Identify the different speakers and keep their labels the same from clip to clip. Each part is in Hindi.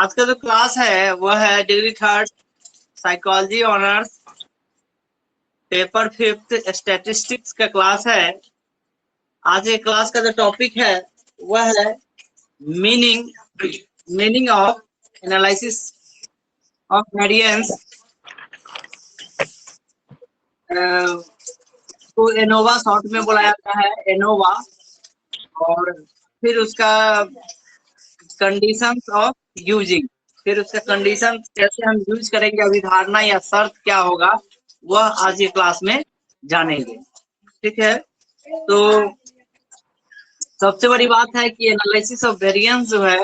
Speaker 1: आज का जो क्लास है वह है degree third psychology honours paper 5th statistics का क्लास है। आज के क्लास का जो टॉपिक है वह है meaning of analysis of variance को एनोवा शॉर्ट में बुलाया जाता है, एनोवा। और फिर उसका कंडीशंस ऑफ यूजिंग, फिर उसका कंडीशन कैसे हम यूज करेंगे, अभिधारणा या शर्त क्या होगा, वह आज की क्लास में जानेंगे। ठीक है, तो सबसे बड़ी बात है कि एनालिसिस ऑफ वेरिएंस जो है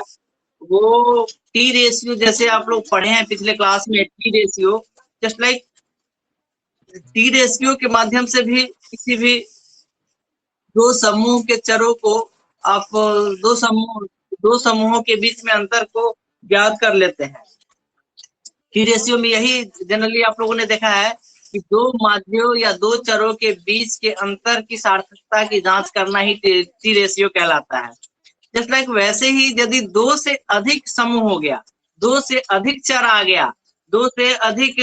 Speaker 1: वो टी रेशियो, जैसे आप लोग पढ़े हैं पिछले क्लास में, T ratio just like T ratio के माध्यम से भी किसी भी दो समूह के चरों को आप दो समूहों के बीच में अंतर को ज्ञात कर लेते हैं। टी रेशियो में यही जनरली आप लोगों ने देखा है कि दो माध्यों या दो चरों के बीच के अंतर की सार्थकता की जांच करना ही टी रेशियो कहलाता है। जस्ट लाइक वैसे ही यदि दो से अधिक समूह हो गया, दो से अधिक चर आ गया, दो से अधिक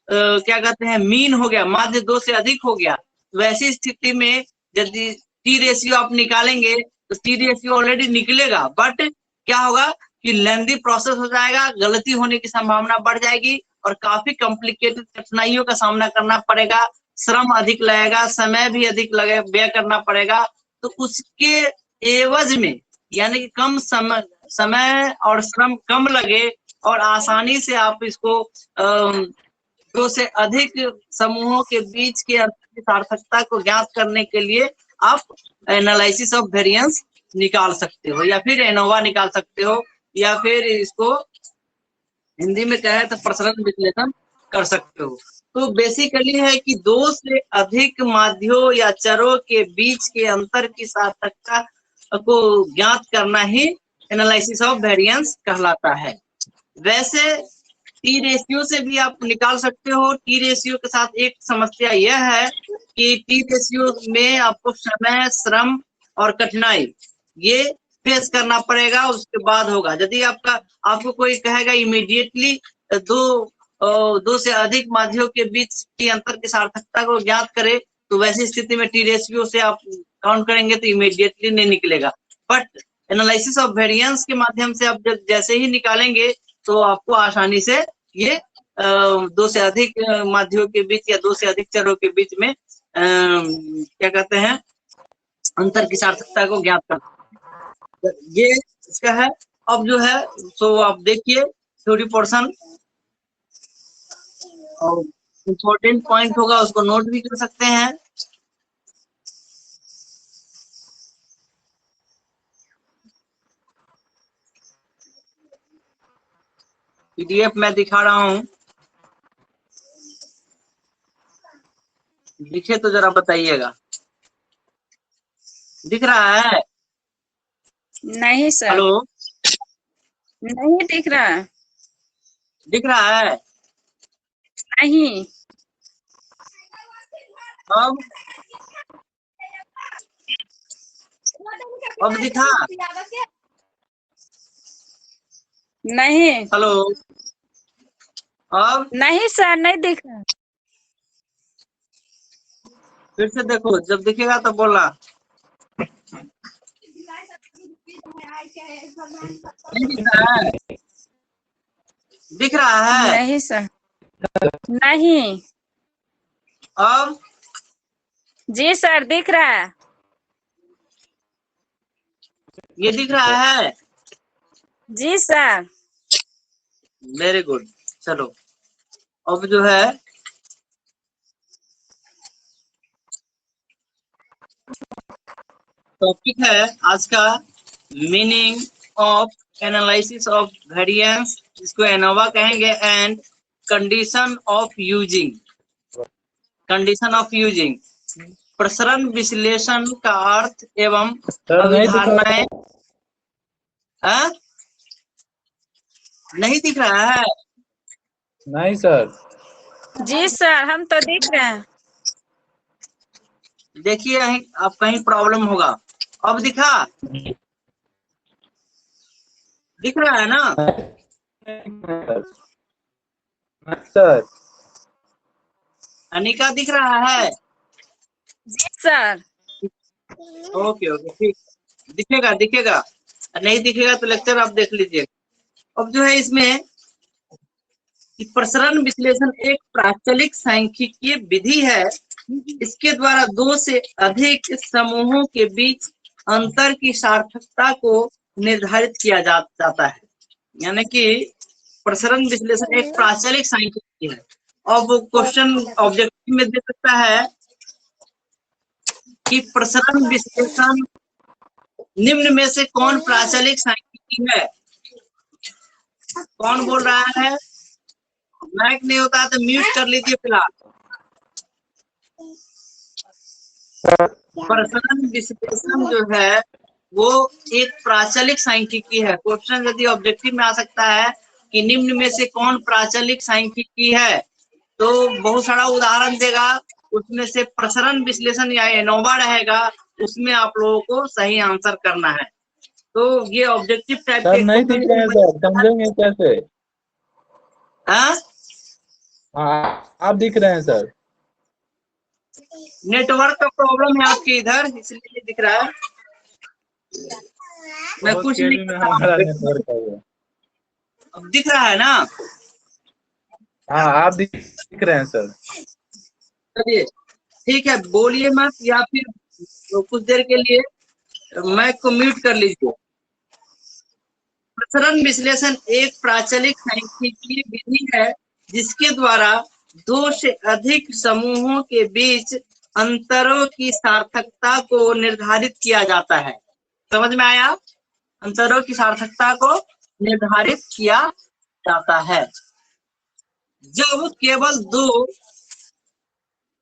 Speaker 1: क्या कहते हैं मीन हो गया, माध्य दो से अधिक हो गया, वैसी स्थिति में यदि टी रेशियो आप निकालेंगे तो टी रेशियो ऑलरेडी निकलेगा, बट क्या होगा कि लेंथी प्रोसेस हो जाएगा, गलती होने की संभावना बढ़ जाएगी और काफी कॉम्प्लिकेटेड कठिनाइयों का सामना करना पड़ेगा, श्रम अधिक लगेगा, समय भी अधिक लगे, व्यय करना पड़ेगा। तो उसके एवज में यानी कि कम समय और श्रम कम लगे और आसानी से आप इसको दो से अधिक समूहों के बीच के अंतर की सार्थकता को ज्ञात करने के लिए आप एनालिसिस ऑफ वेरिएंस निकाल सकते हो, या फिर एनोवा निकाल सकते हो, या फिर इसको हिंदी में कहे तो प्रसरण विश्लेषण कर सकते हो। तो बेसिकली है कि दो से अधिक माध्यों या चरों के बीच के अंतर की सार्थकता को ज्ञात करना ही एनालिसिस ऑफ वेरिएंस कहलाता है। वैसे टी रेशियो से भी आप निकाल सकते हो। टी रेशियो के साथ एक समस्या यह है कि टी रेशियो में आपको समय, श्रम और कठिनाई ये फेस करना पड़ेगा, उसके बाद होगा। यदि आपको कोई कहेगा इमीडिएटली दो से अधिक माध्यों के बीच की अंतर की सार्थकता को ज्ञात करे, तो वैसी स्थिति में टी रेशियो से आप काउंट करेंगे तो इमीडिएटली नहीं निकलेगा। बट एनालिसिस ऑफ वेरिएंस के माध्यम से आप जैसे ही निकालेंगे तो आपको आसानी से ये दो से अधिक माध्यों के बीच या दो से अधिक चरों के बीच में क्या कहते हैं अंतर की सार्थकता को ज्ञात कर, ये इसका है। अब जो है तो आप देखिए थ्योरी पोर्शन और इम्पोर्टेंट पॉइंट होगा उसको नोट भी कर सकते हैं। पीडीएफ मैं दिखा रहा हूँ, दिखे तो जरा बताइएगा। दिख रहा है?
Speaker 2: नहीं सर।
Speaker 1: हेलो,
Speaker 2: नहीं दिख रहा।
Speaker 1: दिख रहा है?
Speaker 2: नहीं।
Speaker 1: अब दिखा?
Speaker 2: नहीं।
Speaker 1: हेलो, अब
Speaker 2: नहीं सर, नहीं दिख रहा।
Speaker 1: फिर से देखो, जब दिखेगा तो बोलना। नहीं दिख रहा है? दिख रहा है?
Speaker 2: नहीं सर। नहीं।
Speaker 1: अब
Speaker 2: जी सर दिख रहा है।
Speaker 1: ये दिख रहा है?
Speaker 2: जी सर।
Speaker 1: Very good. चलो अब जो है टॉपिक है आज का meaning of analysis of variance, जिसको एनोवा कहेंगे, and condition of using. Condition of using प्रसरण विश्लेषण का अर्थ एवं अभिधारणाएं। नहीं दिख रहा है?
Speaker 3: नहीं सर।
Speaker 2: जी सर हम तो दिख रहे हैं।
Speaker 1: देखिए अब कहीं प्रॉब्लम होगा। अब दिखा? दिख रहा है ना?
Speaker 3: सर
Speaker 1: अनिका दिख रहा है?
Speaker 2: जी सर।
Speaker 1: ओके ओके ठीक, दिखेगा दिखेगा, नहीं दिखेगा तो लेक्चर आप देख लीजिए। अब जो है इसमें कि प्रसरण विश्लेषण एक प्राचलिक सांख्यिकीय विधि है। इसके द्वारा दो से अधिक समूहों के बीच अंतर की सार्थकता को निर्धारित किया जाता है। यानी कि प्रसरण विश्लेषण एक प्राचलिक सांख्यिकी है। अब क्वेश्चन ऑब्जेक्टिव में दे सकता है कि प्रसरण विश्लेषण निम्न में से कौन प्राचलिक सांख्यिकी है? कौन बोल रहा है? माइक नहीं होता है तो म्यूट कर लीजिए फिलहाल। प्रसरण विश्लेषण जो है वो एक प्राचलिक सांख्यिकी है। क्वेश्चन यदि ऑब्जेक्टिव में आ सकता है कि निम्न में से कौन प्राचलिक सांख्यिकी है, तो बहुत सारा उदाहरण देगा, उसमें से प्रसरण विश्लेषण या एनोवा रहेगा, उसमें आप लोगों को सही आंसर करना है। तो ये ऑब्जेक्टिव टाइप
Speaker 3: सर नहीं दिख रहे हैं सर, समझेंगे कैसे?
Speaker 1: हाँ,
Speaker 3: आप दिख रहे हैं सर।
Speaker 1: नेटवर्क का प्रॉब्लम है आपके इधर, इसलिए दिख रहा है। मैं कुछ नहीं
Speaker 3: में
Speaker 1: करता
Speaker 3: हमारा
Speaker 1: हूं।
Speaker 3: नेटवर्क है वो।
Speaker 1: अब दिख रहा है ना?
Speaker 3: हाँ आप दिख रहे हैं सर।
Speaker 1: चलिए ठीक है, बोलिए मत, या फिर कुछ देर के लिए माइक को म्यूट कर लीजिए। प्रसरण विश्लेषण एक प्राचलिक सांख्यिकीय विधि है जिसके द्वारा दो से अधिक समूहों के बीच अंतरों की सार्थकता को निर्धारित किया जाता है। समझ में आया? अंतरों की सार्थकता को निर्धारित किया जाता है। जब केवल दो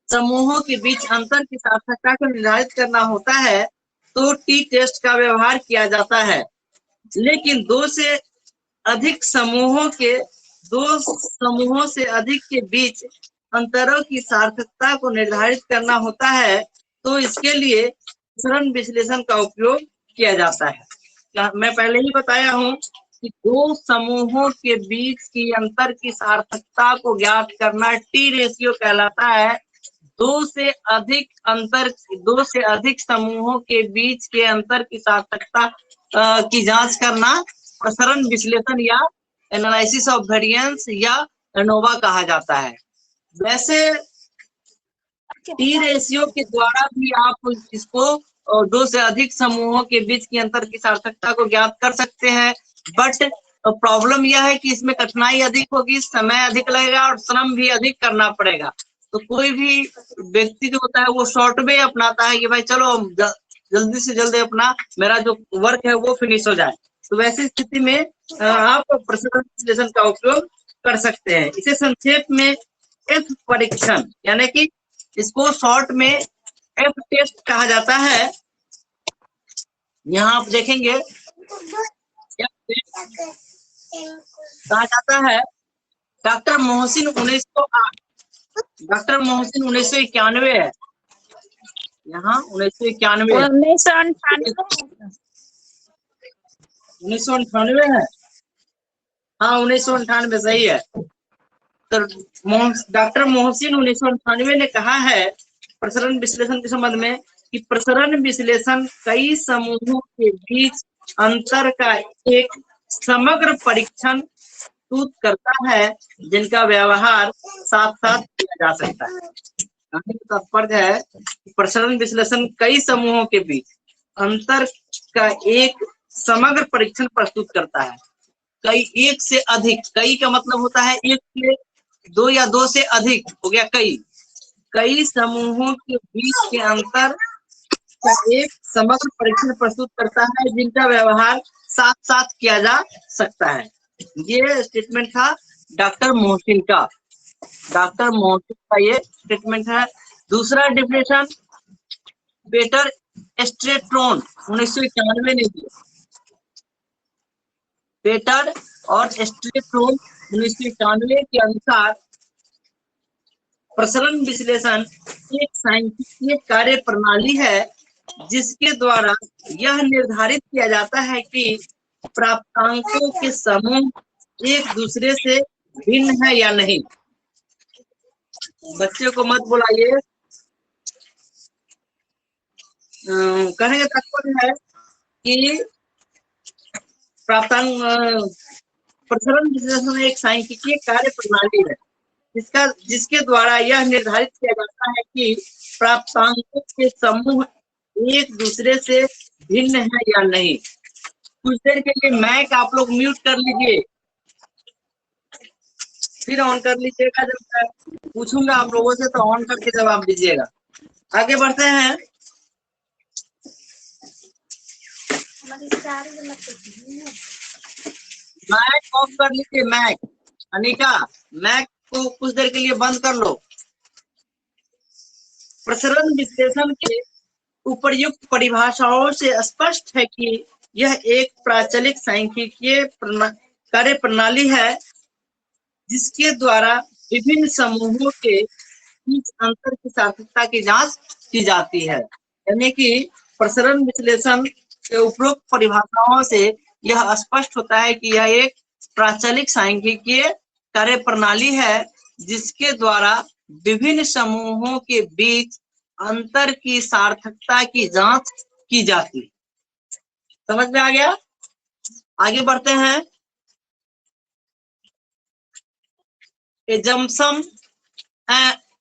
Speaker 1: समूहों के बीच अंतर की सार्थकता को निर्धारित करना होता है तो टी टेस्ट का व्यवहार किया जाता है। लेकिन दो से अधिक समूहों से अधिक के बीच अंतरों की सार्थकता को निर्धारित करना होता है तो इसके लिए प्रसरण विश्लेषण का उपयोग किया जाता है। मैं पहले ही बताया हूं कि दो समूहों के बीच की अंतर की सार्थकता को ज्ञात करना टी रेशियो कहलाता है। दो से अधिक समूहों के बीच के अंतर की सार्थकता की जांच करना प्रसरण विश्लेषण या एनालिसिस ऑफ वेरिएंस या एनोवा कहा जाता है। वैसे टी रेशियो के द्वारा भी आप इसको दो से अधिक समूहों के बीच की अंतर की सार्थकता को ज्ञात कर सकते हैं, बट प्रॉब्लम यह है कि इसमें कठिनाई अधिक होगी, समय अधिक लगेगा और श्रम भी अधिक करना पड़ेगा। तो कोई भी व्यक्ति जो होता है वो शॉर्ट वे अपनाता है कि भाई चलो जल्दी से जल्दी अपना मेरा जो वर्क है वो फिनिश हो जाए। तो वैसी स्थिति में आप प्रसरण विश्लेषण का उपयोग कर सकते हैं। इसे संक्षेप में एफ परीक्षण यानी कि इसको शॉर्ट में एफ टेस्ट कहा जाता है। यहाँ आप देखेंगे कहा जाता है डॉक्टर मोहसिन 1991 है। यहाँ 1998 है। हाँ 1998 सही है। तो डॉक्टर मोहसिन 1998 ने कहा है प्रसरण विश्लेषण के संबंध में कि प्रसरण विश्लेषण कई समूहों के बीच अंतर का एक समग्र परीक्षण प्रस्तुत करता है जिनका व्यवहार साथ साथ किया जा सकता है। तात्पर्य है प्रसरण विश्लेषण कई समूहों के बीच अंतर का एक समग्र परीक्षण प्रस्तुत करता है। एक से अधिक, कई का मतलब होता है एक से दो या दो से अधिक हो गया कई समूहों के बीच के अंतर का एक समग्र परीक्षण प्रस्तुत करता है जिनका व्यवहार साथ साथ किया जा सकता है। ये स्टेटमेंट था डॉक्टर मोहसिन का। ये स्टेटमेंट है। दूसरा डिफिनेशन पीटर एस्ट्रेट्रोन 1991 ने दिया। पीटर और एस्ट्रेट्रोन 1991 के अनुसार प्रसरण विश्लेषण एक सांख्यिकीय कार्य प्रणाली है जिसके द्वारा यह निर्धारित किया जाता है कि प्राप्तांकों के समूह एक दूसरे से भिन्न है या नहीं। बच्चे को मत बुलाइए। कहने का तात्पर्य है कि प्राप्तांक प्रसरण विश्लेषण एक सांख्यिकीय कार्य प्रणाली है जिसके द्वारा यह निर्धारित किया जाता है कि प्राप्तांकों के समूह एक दूसरे से भिन्न है या नहीं। कुछ देर के लिए मैक आप लोग म्यूट कर लीजिए, फिर ऑन कर लीजिएगा। जब मैं पूछूंगा आप लोगों से तो ऑन करके जवाब दीजिएगा। आगे बढ़ते हैं। मैक ऑफ कर लीजिए। मैक अनिका, मैक को कुछ देर के लिए बंद कर लो। प्रसरण विश्लेषण के उपर्युक्त परिभाषाओं से स्पष्ट है कि यह एक प्राचलिक सांख्यिकीय कार्य प्रणाली है जिसके द्वारा विभिन्न समूहों के बीच अंतर की सार्थकता की जांच की जाती है। यानी कि प्रसरण विश्लेषण के उपरोक्त परिभाषाओं से यह स्पष्ट होता है कि यह एक प्राचलिक सांख्यिकीय कार्य प्रणाली है जिसके द्वारा विभिन्न समूहों के बीच अंतर की सार्थकता की जांच की जाती है। समझ में आ गया? आगे बढ़ते हैं। एजम्पशन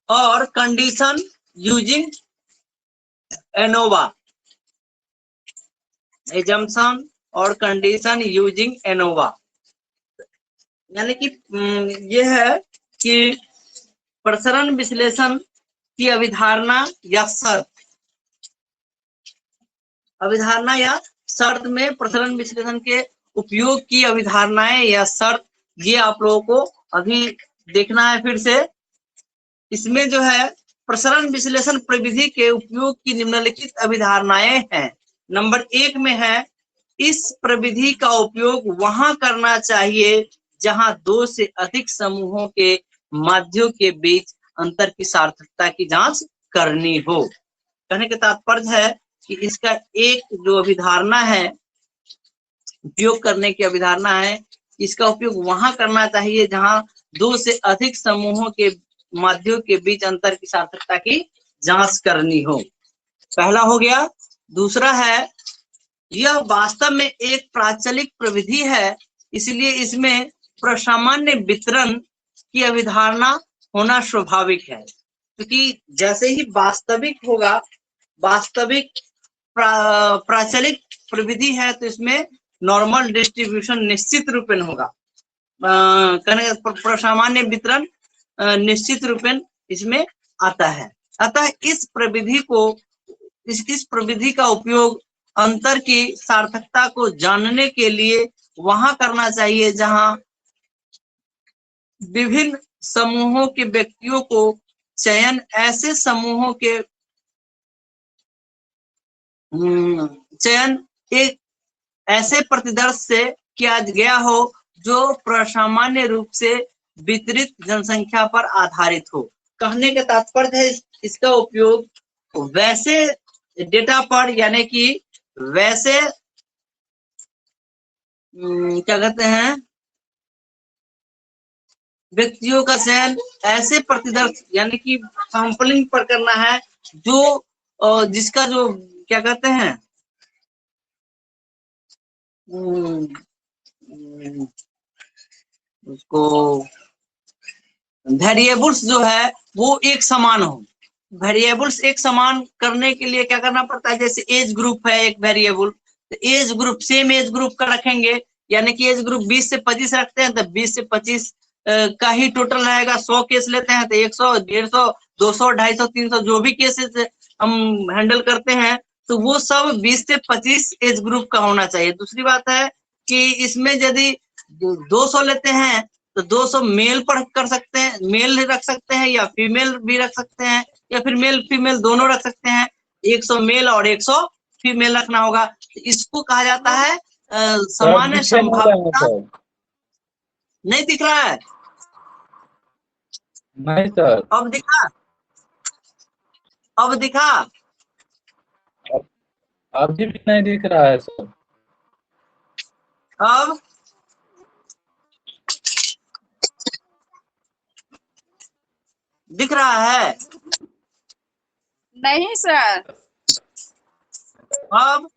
Speaker 1: और कंडीशन यूजिंग एनोवा। एजम्पशन और कंडीशन यूजिंग एनोवा यानी कि यह है कि प्रसरण विश्लेषण की अभिधारणा या शर्त में प्रसरण विश्लेषण के उपयोग की अभिधारणाएं या शर्त, ये आप लोगों को अभी देखना है फिर से। इसमें जो है प्रसरण विश्लेषण प्रविधि के उपयोग की निम्नलिखित अभिधारणाएं हैं। नंबर 1 में है, इस प्रविधि का उपयोग वहां करना चाहिए जहां 2 से अधिक समूहों के माध्यों के बीच अंतर की सार्थकता की जांच करनी हो। कहने का तात्पर्य है कि इसका एक जो अभिधारणा है, उपयोग करने की अभिधारणा है, इसका उपयोग वहां करना चाहिए जहां 2 से अधिक समूहों के माध्यों के बीच अंतर की सार्थकता की जांच करनी हो। पहला हो गया। दूसरा है, यह वास्तव में एक प्राचलिक प्रविधि है, इसलिए इसमें प्रसामान्य वितरण की अभिधारणा होना स्वाभाविक है, क्योंकि जैसे ही वास्तविक होगा, वास्तविक प्राचलिक प्रविधि है तो इसमें नॉर्मल डिस्ट्रीब्यूशन निश्चित रूपेण होगा। प्रसामान्य वितरण निश्चित रूपेण इसमें आता है। अतः इस प्रविधि का उपयोग अंतर की सार्थकता को जानने के लिए वहां करना चाहिए जहां विभिन्न समूहों के व्यक्तियों को चयन एक ऐसे प्रतिदर्श से किया गया हो जो प्रसामान्य रूप से वितरित जनसंख्या पर आधारित हो। कहने का तात्पर्य है इसका उपयोग वैसे डेटा पर, यानी कि वैसे क्या कहते हैं, व्यक्तियों का चयन ऐसे प्रतिदर्श यानी कि सैंपलिंग पर करना है जो जिसका जो क्या कहते हैं उसको वेरिएबल्स जो है वो एक समान हो। वेरिएबल्स एक समान करने के लिए क्या करना पड़ता है, जैसे एज ग्रुप है एक वेरिएबल, तो age group same age group का रखेंगे, यानी कि एज ग्रुप 20 से 25 रखते हैं तो 20 से 25 का ही टोटल रहेगा। 100 केस लेते हैं तो 100, 150, 200, 250, 300 जो भी केसेस हम हैंडल करते हैं तो वो सब 20 से 25 एज ग्रुप का होना चाहिए। दूसरी बात है कि इसमें यदि 200 लेते हैं तो 200 मेल पर कर सकते हैं, मेल रख सकते हैं या फीमेल भी रख सकते हैं, या फिर मेल फीमेल दोनों रख सकते हैं। 100 मेल और 100 फीमेल रखना होगा। इसको कहा जाता है सामान्य संभाव्यता। नहीं दिख रहा है?
Speaker 3: नहीं सर।
Speaker 1: अब दिखा? अब दिखा?
Speaker 3: अभी भी नहीं दिख रहा है सर।
Speaker 1: अब दिख रहा है?
Speaker 2: नहीं सर,
Speaker 1: अब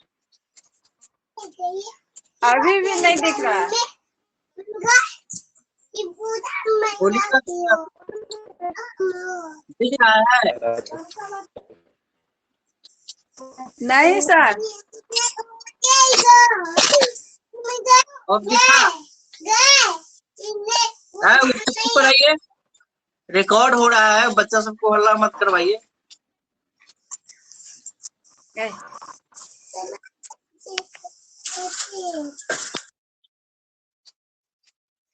Speaker 2: अभी भी नहीं दिख रहा।
Speaker 1: होलिका दिख रहा है?
Speaker 2: नहीं सर,
Speaker 1: अब दिखा है? चुप कराइए, रिकॉर्ड हो रहा है, बच्चा सबको हल्ला मत करवाइए।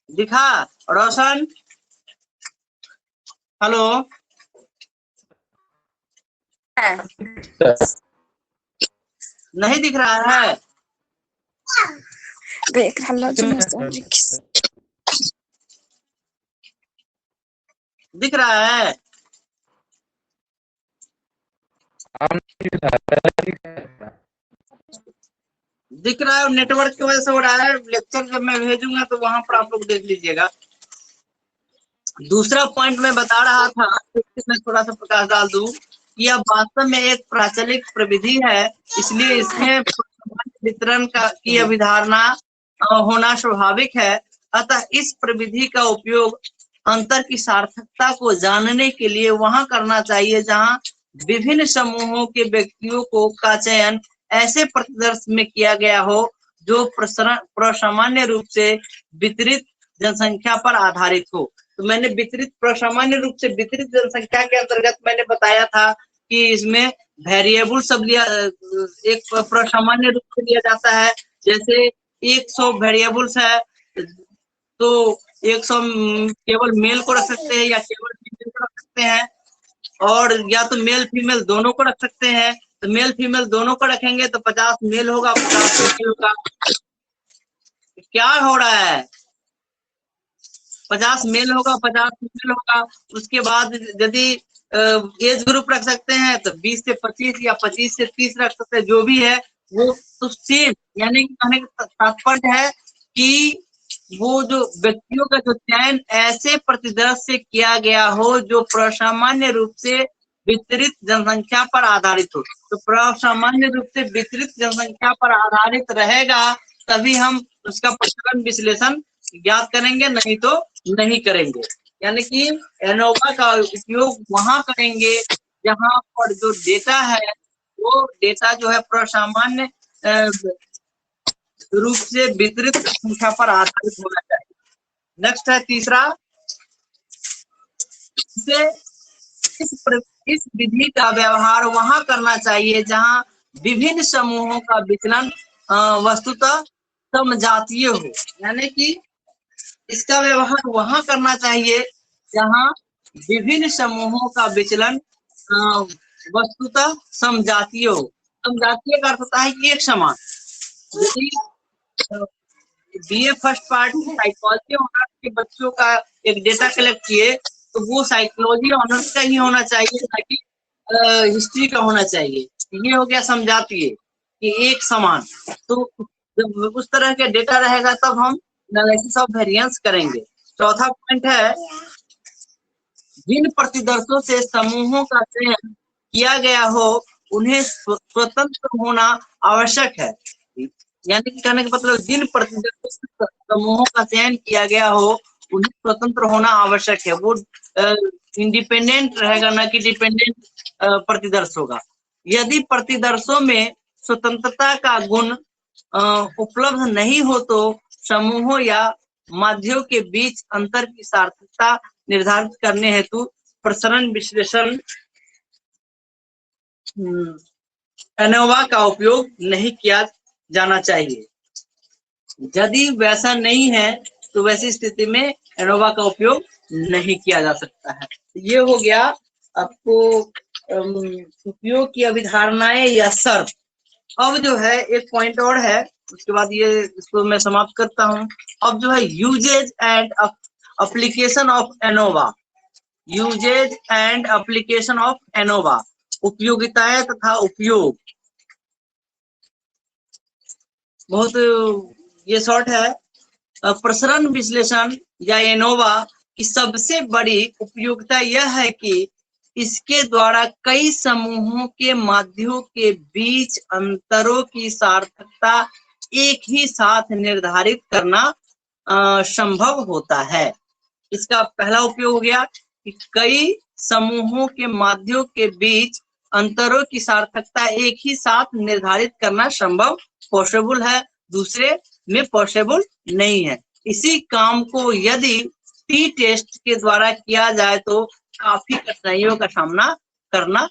Speaker 1: दिखा रोशन? हेलो, नहीं दिख रहा है?
Speaker 2: देख रहा
Speaker 1: दिख रहा है? दिख रहा है, नेटवर्क की वजह से हो रहा है। लेक्चर जब मैं भेजूंगा तो वहां पर आप लोग देख लीजिएगा। दूसरा पॉइंट मैं बता रहा था, मैं थोड़ा सा प्रकाश डाल दूं कि यह वास्तव में एक प्राचलिक प्रविधि है, इसलिए इसमें वितरण की अवधारणा होना स्वाभाविक है। अतः इस प्रविधि का उपयोग अंतर की सार्थकता को जानने के लिए वहां करना चाहिए जहां विभिन्न समूहों के व्यक्तियों का चयन ऐसे प्रतिदर्श में किया गया हो जो प्रसामान्य रूप से वितरित जनसंख्या पर आधारित हो। तो मैंने वितरित प्रसामान्य रूप से वितरित जनसंख्या के अंतर्गत मैंने बताया था कि इसमें वेरिएबल सब लिया, एक प्रसामान्य रूप से लिया जाता है। जैसे 100 वेरिएबल्स है तो 100 केवल मेल को रख सकते हैं या केवल फीमेल को रख सकते हैं, और या तो मेल फीमेल दोनों को रख सकते हैं। तो मेल फीमेल दोनों को रखेंगे तो 50 मेल होगा, 50 फीमेल होगा। क्या हो रहा है? 50 मेल होगा, 50 फीमेल होगा। उसके बाद यदि एज ग्रुप रख सकते हैं तो 20 से 25 या 25 से 30 रख सकते हैं, जो भी है वो तो सेम। यानी कि कहने का तात्पर्य है कि वो जो व्यक्तियों का जो चयन ऐसे प्रतिदर्श से किया गया हो जो प्रसामान्य रूप से वितरित जनसंख्या पर आधारित हो। तो प्रसामान्य रूप से वितरित जनसंख्या पर आधारित रहेगा तभी हम उसका प्रसरण विश्लेषण ज्ञात करेंगे, नहीं तो नहीं करेंगे। यानी कि एनोवा का उपयोग वहां करेंगे जहां पर जो डेटा है वो डेटा जो है प्रसामान्य रूप से वितरित संख्या पर आधारित होना चाहिए। नेक्स्ट है तीसरा, इस विधि का व्यवहार वहां करना चाहिए जहां विभिन्न समूहों का विचलन वस्तुतः समजातीय हो। यानी कि इसका व्यवहार वहां करना चाहिए जहां विभिन्न समूहों का विचलन वस्तुतः समजातीय हो। समजातीय का अर्थ होता है कि एक समान। यदि BA first part psychology honours के बच्चों का एक डेटा कलेक्ट किए तो वो साइकोलॉजी ऑनर्स का ही होना चाहिए, ताकि हिस्ट्री का होना चाहिए। ये हो गया समझाती है कि एक समान। तो जब उस तरह के डेटा रहेगा तब हम एनालिसिस ऑफ वेरिएंस करेंगे। चौथा पॉइंट है, जिन प्रतिदर्शों से समूहों का चयन किया गया हो उन्हें स्वतंत्र होना आवश्यक है। यानी कि कहने का मतलब जिन प्रतिदर्शों से समूहों का चयन किया गया हो उन्हें स्वतंत्र होना आवश्यक है। वो इंडिपेंडेंट रहेगा, ना कि डिपेंडेंट प्रतिदर्श होगा। यदि प्रतिदर्शों में स्वतंत्रता का गुण उपलब्ध नहीं हो तो समूहों या माध्यों के बीच अंतर की सार्थकता निर्धारित करने हेतु प्रसरण विश्लेषण एनोवा का उपयोग नहीं किया जाना चाहिए। यदि वैसा नहीं है तो वैसी स्थिति में एनोवा का उपयोग नहीं किया जा सकता है। ये हो गया आपको उपयोग की अवधारणाएं या शर्त। अब जो है एक पॉइंट और है, उसके बाद ये इसको मैं समाप्त करता हूं। अब जो है usages and application of ANOVA. Usages and application of ANOVA, उपयोगिताएं तथा उपयोग। बहुत ये शॉर्ट है। प्रसरण विश्लेषण या एनोवा कि सबसे बड़ी उपयोगिता यह है कि इसके द्वारा कई समूहों के माध्यों के बीच अंतरों की सार्थकता एक ही साथ निर्धारित करना संभव होता है। इसका पहला उपयोग हो गया कि कई समूहों के माध्यों के बीच अंतरों की सार्थकता एक ही साथ निर्धारित करना संभव पॉसिबल है, दूसरे में पॉसिबल नहीं है। इसी काम को यदि टी टेस्ट के द्वारा किया जाए तो काफी कठिनाइयों का सामना करना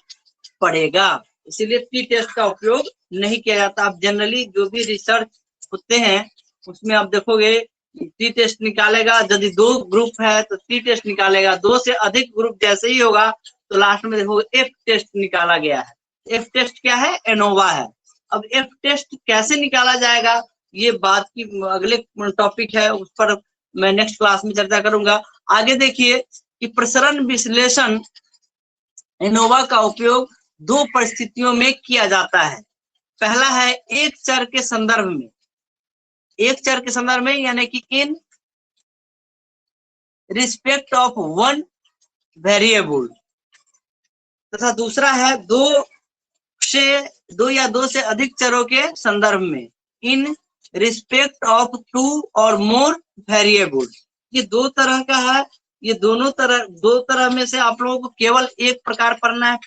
Speaker 1: पड़ेगा, इसीलिए टी टेस्ट का उपयोग नहीं किया जाता। आप जनरली जो भी रिसर्च होते हैं उसमें आप देखोगे टी टेस्ट निकालेगा, यदि 2 ग्रुप है तो टी टेस्ट निकालेगा, 2 से अधिक ग्रुप जैसे ही होगा तो लास्ट में देखोगे एफ टेस्ट निकाला गया है। एफ टेस्ट क्या है? एनोवा है। अब एफ टेस्ट कैसे निकाला जाएगा ये बात की अगले टॉपिक है, उस पर मैं नेक्स्ट क्लास में चर्चा करूंगा। आगे देखिए कि प्रसरण विश्लेषण एनोवा का उपयोग 2 परिस्थितियों में किया जाता है। पहला है एक चर के संदर्भ में, एक चर के संदर्भ में यानी कि in respect of one variable, तथा दूसरा है 2 या 2 से अधिक चरों के संदर्भ में इन रिस्पेक्ट ऑफ 2 और मोर वेरिएबल। ये 2 तरह का है, ये दो तरह में से आप लोगों को केवल एक प्रकार पढ़ना है।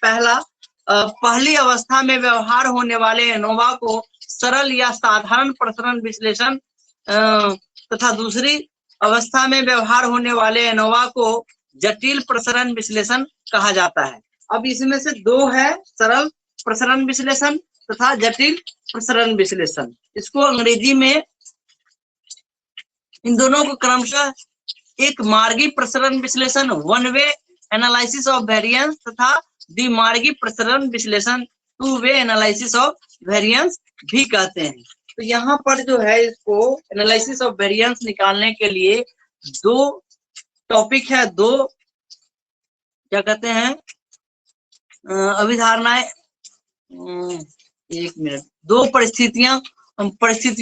Speaker 1: पहली अवस्था में व्यवहार होने वाले एनोवा को सरल या साधारण प्रसरण विश्लेषण तथा दूसरी अवस्था में व्यवहार होने वाले एनोवा को जटिल प्रसरण विश्लेषण कहा जाता है। अब इसमें से 2 है, सरल प्रसरण विश्लेषण तथा जटिल प्रसरण विश्लेषण। इसको अंग्रेजी में इन दोनों को क्रमशः एक मार्गी प्रसरण विश्लेषण one way analysis of variance तथा द्विमार्गी प्रसरण विश्लेषण 2 वे एनालिसिस ऑफ वेरिएंस भी कहते हैं। तो यहाँ पर जो है इसको एनालिसिस ऑफ वेरिएंस निकालने के लिए 2 टॉपिक है, 2 क्या कहते हैं अभिधारणाएं, 1 मिनट, 2 परिस्थितियों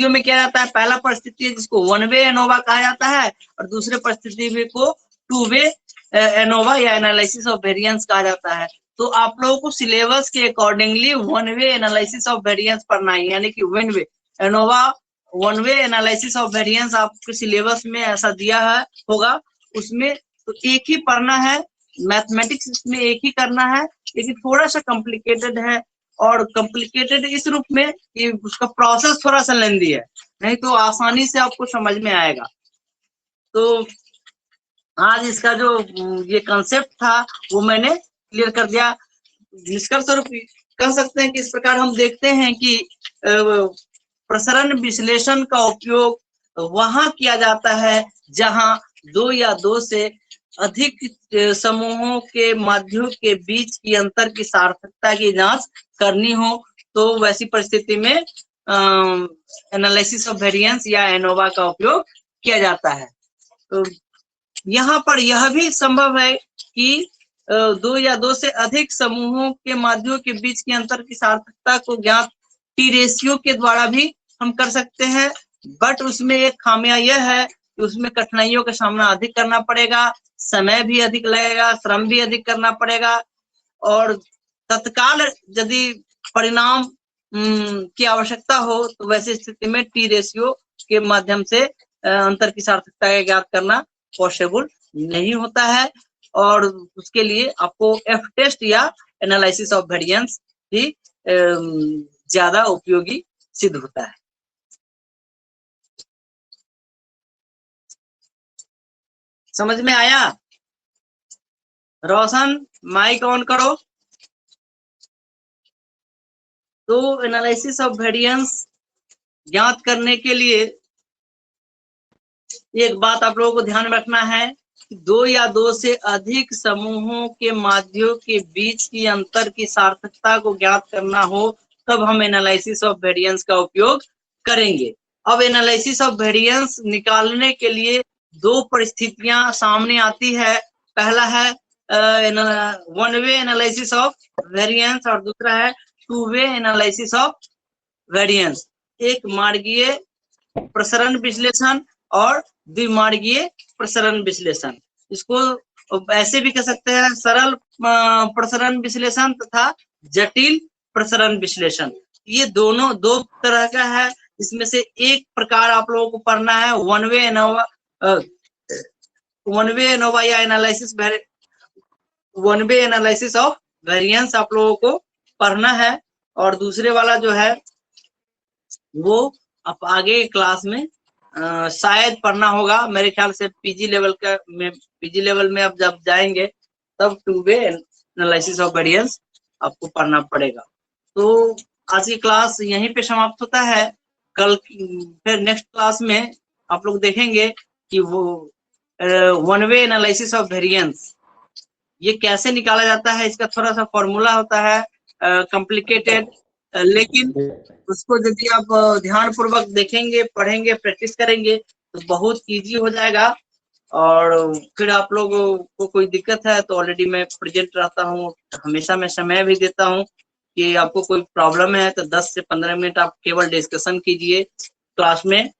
Speaker 1: में क्या जाता है। पहला परिस्थिति है जिसको वन वे एनोवा कहा जाता है और दूसरे परिस्थिति में को 2 वे एनोवा या एनालिसिस ऑफ वेरिएंस कहा जाता है। तो आप लोगों को सिलेबस के accordingly one way analysis of variance पढ़ना है, यानी कि one way ANOVA one way analysis of variance आपके सिलेबस में ऐसा दिया है होगा, उसमें तो एक ही पढ़ना है। मैथमेटिक्स इसमें एक ही करना है, लेकिन थोड़ा सा कॉम्प्लिकेटेड है, और कॉम्प्लिकेटेड इस रूप में कि उसका प्रोसेस थोड़ा सा लेंदी है, नहीं तो आसानी से आपको समझ में आएगा। तो आज इसका जो ये कंसेप्ट था वो मैंने क्लियर कर दिया। निष्कर्ष स्वरूप कह सकते हैं कि इस प्रकार हम देखते हैं कि प्रसरण विश्लेषण का उपयोग वहां किया जाता है जहां 2 या 2 से अधिक समूहों के माध्यों के बीच की अंतर की सार्थकता की जांच करनी हो, तो वैसी परिस्थिति में एनालिसिस ऑफ वेरिएंस या एनोवा का उपयोग किया जाता है। तो यहाँ पर यह भी संभव है कि 2 या 2 से अधिक समूहों के माध्यों के बीच की अंतर की सार्थकता को ज्ञात टी रेशियो के द्वारा भी हम कर सकते हैं, बट उसमें एक खामियां यह है कि उसमें कठिनाइयों का सामना अधिक करना पड़ेगा, समय भी अधिक लगेगा, श्रम भी अधिक करना पड़ेगा, और तत्काल यदि परिणाम की आवश्यकता हो तो वैसी स्थिति में टी रेशियो के माध्यम से अंतर की सार्थकता ज्ञात करना पॉसिबल नहीं होता है, और उसके लिए आपको एफ टेस्ट या एनालिसिस ऑफ वेरिएंस ही ज्यादा उपयोगी सिद्ध होता है। समझ में आया? रोशन माइक ऑन करो। तो एनालिसिस ऑफ वेरिएंस ज्ञात करने के लिए एक बात आप लोगों को ध्यान में रखना है कि 2 या 2 से अधिक समूहों के माध्यों के बीच की अंतर की सार्थकता को ज्ञात करना हो तब हम एनालिसिस ऑफ वेरिएंस का उपयोग करेंगे। अब एनालिसिस ऑफ वेरिएंस निकालने के लिए 2 परिस्थितियां सामने आती है। पहला है one way analysis of variance और दूसरा है 2 वे एनालिसिस ऑफ वेरिएंस। एक मार्गीय प्रसरण विश्लेषण और द्विमार्गीय प्रसरण विश्लेषण। इसको ऐसे भी कह सकते हैं सरल प्रसरण विश्लेषण तथा जटिल प्रसरण विश्लेषण। ये दोनों दो तरह का है। इसमें से एक प्रकार आप लोगों को पढ़ना है वन वे एनोवा या analysis one way analysis of variance आप लोगों को पढ़ना है। और दूसरे वाला जो है वो आप आगे क्लास में शायद पढ़ना होगा। मेरे ख्याल से पीजी लेवल में आप जब जाएंगे तब two way analysis of variance आपको पढ़ना पड़ेगा। तो आज की क्लास यहीं पे समाप्त होता है। कल फिर नेक्स्ट क्लास में आप लोग देखेंगे कि वो one way analysis of variance ये कैसे निकाला जाता है। इसका थोड़ा सा फॉर्मूला होता है कॉम्प्लिकेटेड, लेकिन उसको यदि आप ध्यान पूर्वक देखेंगे, पढ़ेंगे, प्रैक्टिस करेंगे तो बहुत इजी हो जाएगा। और फिर आप लोगों को कोई दिक्कत है तो ऑलरेडी मैं प्रेजेंट रहता हूँ, हमेशा मैं समय भी देता हूँ कि आपको कोई प्रॉब्लम है तो 10 से 15 मिनट आप केवल डिस्कशन कीजिए क्लास में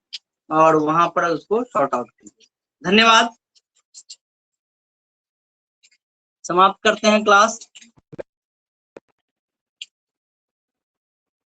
Speaker 1: और वहां पर उसको सॉर्ट आउट कीजिए। धन्यवाद। समाप्त करते हैं क्लास।